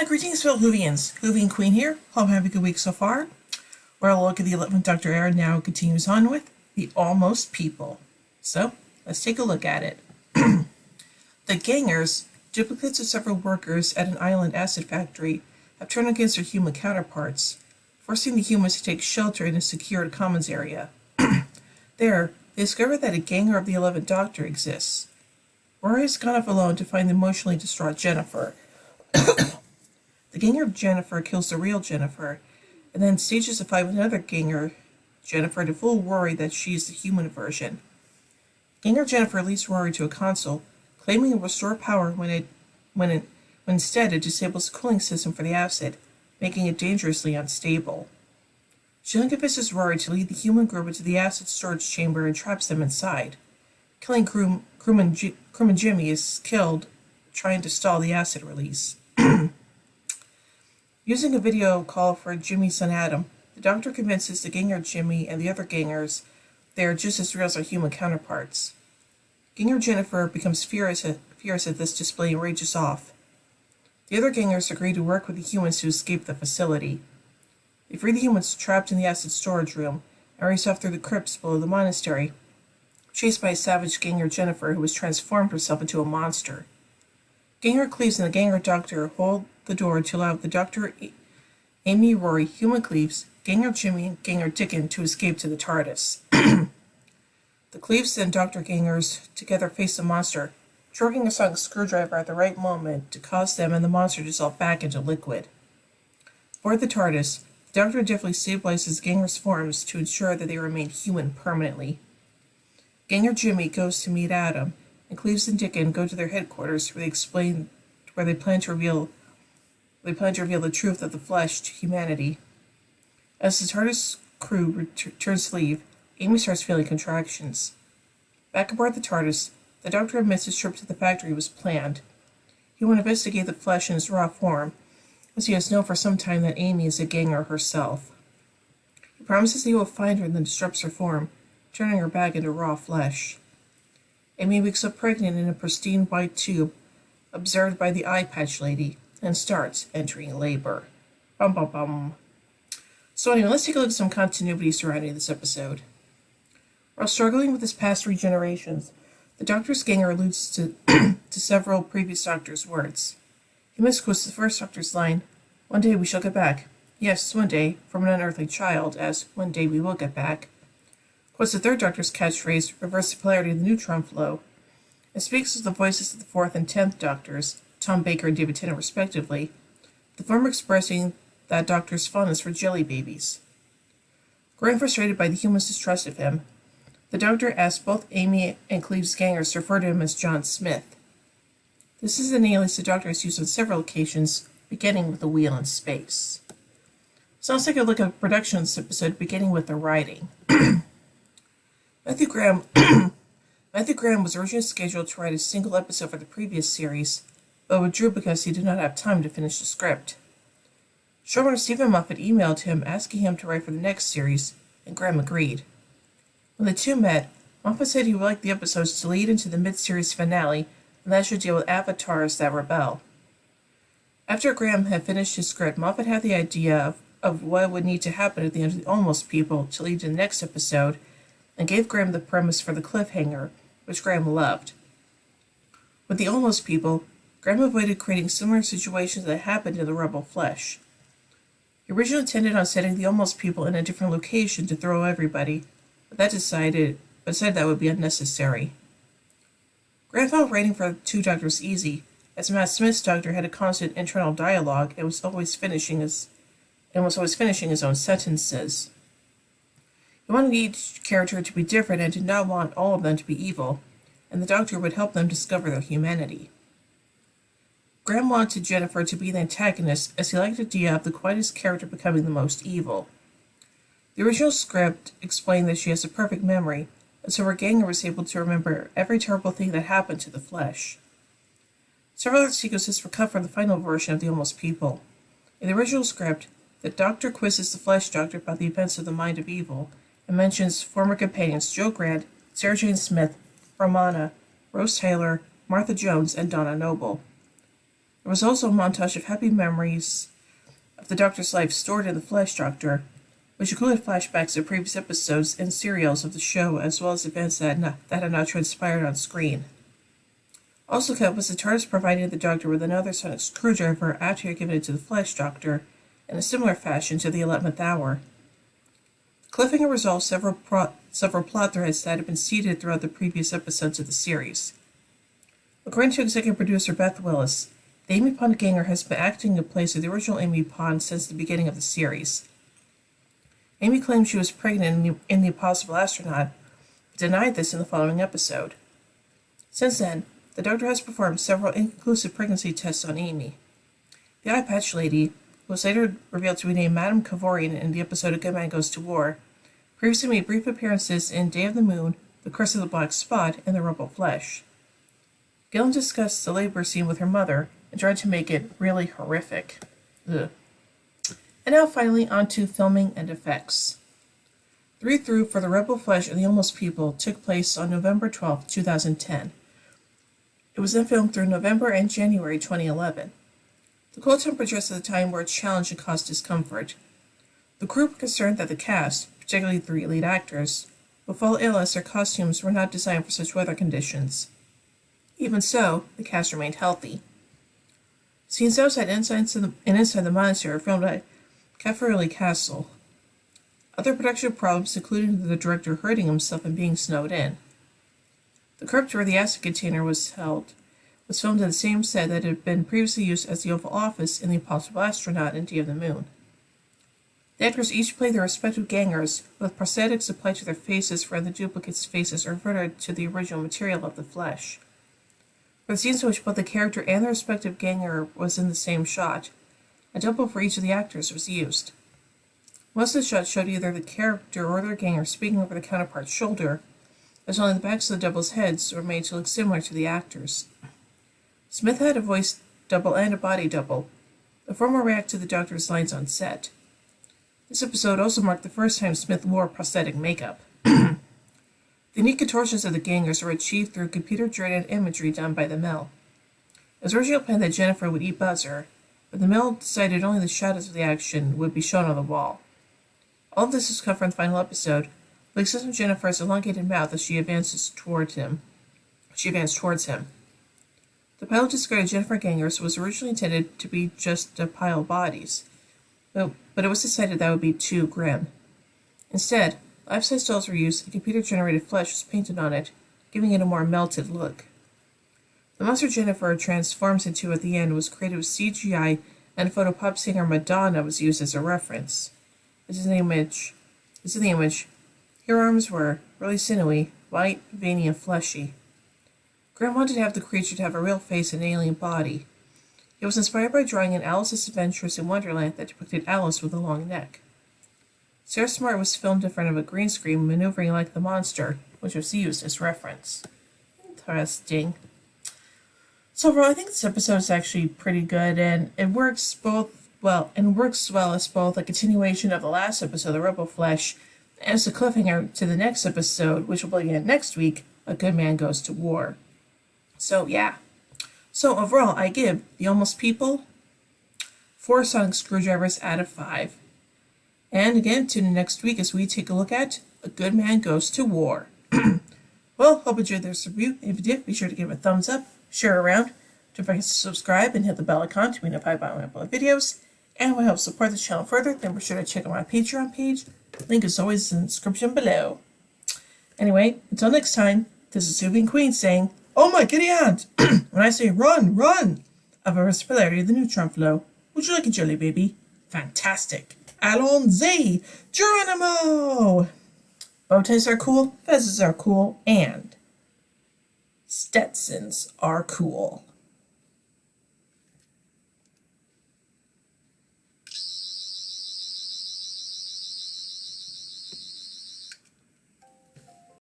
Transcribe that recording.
Greetings, fellow Whovians. Whovian Queen here. Hope I'm having a good week so far. We're a look at the 11th Doctor era now continues on with the Almost People. So, let's take a look at it. The Gangers, duplicates of several workers at an island acid factory, have turned against their human counterparts, forcing the humans to take shelter in a secured commons area. There, they discover that a Ganger of the 11th Doctor exists. Rory has gone off alone to find the emotionally distraught Jennifer. The Ganger of Jennifer kills the real Jennifer, and then stages a fight with another Ganger, Jennifer, to fool Rory that she is the human version. Ganger Jennifer leads Rory to a console, claiming it will restore power when instead it disables the cooling system for the acid, making it dangerously unstable. She then convinces Rory to lead the human group into the acid storage chamber and traps them inside. Killing crewman Jimmy is killed trying to stall the acid release. Using a video call for Jimmy's son Adam, the Doctor convinces the Ganger Jimmy and the other Gangers they are just as real as their human counterparts. Ganger Jennifer becomes furious at this display and rages off. The other Gangers agree to work with the humans to escape the facility. They free the humans trapped in the acid storage room and race off through the crypts below the monastery, chased by a savage Ganger Jennifer who has transformed herself into a monster. Ganger Cleaves and the Ganger Doctor hold the door to allow the Doctor, Amy, Rory, Human Cleaves, Ganger Jimmy, and Ganger Dickon to escape to the TARDIS. The Cleaves and Dr. Gangers together face the monster, jerking a sonic screwdriver at the right moment to cause them and the monster to dissolve back into liquid. Aboard the TARDIS, the Doctor deftly stabilizes Ganger's forms to ensure that they remain human permanently. Ganger Jimmy goes to meet Adam, and Cleaves and Dickon go to their headquarters where they plan to reveal the truth of the flesh to humanity. As the TARDIS crew turns to leave, Amy starts feeling contractions. Back aboard the TARDIS, the Doctor admits his trip to the factory was planned. He will investigate the flesh in its raw form, as he has known for some time that Amy is a Ganger herself. He promises he will find her and then disrupts her form, turning her back into raw flesh. Amy wakes up pregnant in a pristine white tube, observed by the eye patch lady, and starts entering labor. Bum bum bum. So anyway, let's take a look at some continuity surrounding this episode. While struggling with his past regenerations, the Doctor's Ganger alludes to several previous Doctors' words. He misquotes the first Doctor's line, "One day we shall get back." Yes, one day, from an unearthly child, as "one day we will get back." Quotes the third Doctor's catchphrase, "Reverse the polarity of the neutron flow," and speaks of the voices of the 4th and 10th Doctors, Tom Baker and David Tennant respectively, the former expressing that Doctor's fondness for jelly babies. Growing frustrated by the humans' distrust of him, the Doctor asks both Amy and Cleaves' Gangers to refer to him as John Smith. This is an alias the Doctor has used on several occasions, beginning with A Wheel in Space. So let's take a look at the production of this episode, beginning with the writing. Matthew Graham was originally scheduled to write a single episode for the previous series, but withdrew because he did not have time to finish the script. Showrunner Stephen Moffat emailed him asking him to write for the next series, and Graham agreed. When the two met, Moffat said he would like the episodes to lead into the mid-series finale, and that should deal with avatars that rebel. After Graham had finished his script, Moffat had the idea of what would need to happen at the end of the Almost People to lead to the next episode, and gave Graham the premise for the cliffhanger, which Graham loved. With the Almost People, Graham avoided creating similar situations that happened in the Rebel flesh. He originally intended on setting the Almost People in a different location to throw everybody, but decided that would be unnecessary. Graham found writing for the two Doctors easy, as Matt Smith's Doctor had a constant internal dialogue and was always finishing his own sentences. He wanted each character to be different and did not want all of them to be evil, and the Doctor would help them discover their humanity. Graham wanted Jennifer to be the antagonist, as he liked the idea of the quietest character becoming the most evil. The original script explained that she has a perfect memory, and so her Ganger was able to remember every terrible thing that happened to the flesh. Several other sequences were cut from the final version of The Almost People. In the original script, the Doctor quizzes the Flesh Doctor about the events of the Mind of Evil, and mentions former companions Jo Grant, Sarah Jane Smith, Romana, Rose Taylor, Martha Jones, and Donna Noble. There was also a montage of happy memories of the Doctor's life stored in the Flesh Doctor, which included flashbacks of previous episodes and serials of the show, as well as events that had not transpired on screen. Also kept was the TARDIS providing the Doctor with another sonic screwdriver after he had given it to the Flesh Doctor, in a similar fashion to the 11th hour. Cliffhanger resolved several plot threads that had been seeded throughout the previous episodes of the series. According to executive producer Beth Willis, the Amy Pond Ganger has been acting in place of the original Amy Pond since the beginning of the series. Amy claimed she was pregnant in the Impossible Astronaut, but denied this in the following episode. Since then, the Doctor has performed several inconclusive pregnancy tests on Amy. The Eye Patch Lady, who was later revealed to be named Madame Kavorian in the episode A Good Man Goes to War, previously made brief appearances in Day of the Moon, The Curse of the Black Spot, and The Rebel Flesh. Gillen discussed the labor scene with her mother and tried to make it really horrific. Ugh. And now finally on to filming and effects. The read-through for The Rebel Flesh and the Almost People took place on November 12, 2010. It was then filmed through November and January 2011. The cold temperatures at the time were a challenge and caused discomfort. The crew were concerned that the cast, particularly the 3 lead actors, would fall ill as their costumes were not designed for such weather conditions. Even so, the cast remained healthy. Scenes outside and inside the monastery were filmed at Caffarelli Castle. Other production problems included the director hurting himself and being snowed in. The crypt where the acid container was held was filmed in the same set that had been previously used as the Oval Office in The Impossible Astronaut and Day of the Moon. The actors each played their respective gangers, with prosthetics applied to their faces where the duplicates' faces are reverted to the original material of the flesh. For the scenes in which both the character and the respective ganger was in the same shot, a double for each of the actors was used. Most of the shots showed either the character or their ganger speaking over the counterpart's shoulder, as only the backs of the doubles' heads were made to look similar to the actors. Smith had a voice double and a body double. The former reacted to the Doctor's lines on set. This episode also marked the first time Smith wore prosthetic makeup. The unique contortions of the gangers were achieved through computer-generated imagery done by the mill. It was originally planned that Jennifer would eat Buzzer, but the mill decided only the shadows of the action would be shown on the wall. All of this was covered in the final episode, with the exception of Jennifer's elongated mouth as she advanced towards him. The pilot described Jennifer Gangers was originally intended to be just a pile of bodies, but it was decided that would be too grim. Instead, life-size dolls were used and computer-generated flesh was painted on it, giving it a more melted look. The monster Jennifer transforms into at the end was created with CGI, and a photo pop singer Madonna was used as a reference. This is in the image. Her arms were really sinewy, white, veiny, and fleshy. Graham wanted to have the creature to have a real face and alien body. It was inspired by drawing in Alice's Adventures in Wonderland that depicted Alice with a long neck. Sarah Smart was filmed in front of a green screen maneuvering like the monster, which was used as reference. Interesting. So overall, I think this episode is actually pretty good, and it works well as both a continuation of the last episode, The Rebel Flesh, and as a cliffhanger to the next episode, which will begin next week, A Good Man Goes to War. So yeah. So overall, I give The Almost People 4 sonic screwdrivers out of 5. And again, tune in next week as we take a look at A Good Man Goes to War. Well, hope you enjoyed this review. If you did, be sure to give it a thumbs up, share it around, don't forget to subscribe and hit the bell icon to be notified when I upload videos. And to help support this channel further, then be sure to check out my Patreon page. Link is always in the description below. Anyway, until next time, this is Sylvian Queen saying, "Oh my giddy aunt!" When I say run, run! I've a polarity of the neutron flow. Would you like a jelly baby? Fantastic. Allons-y! Geronimo! Bow ties are cool, fezzes are cool, and Stetsons are cool.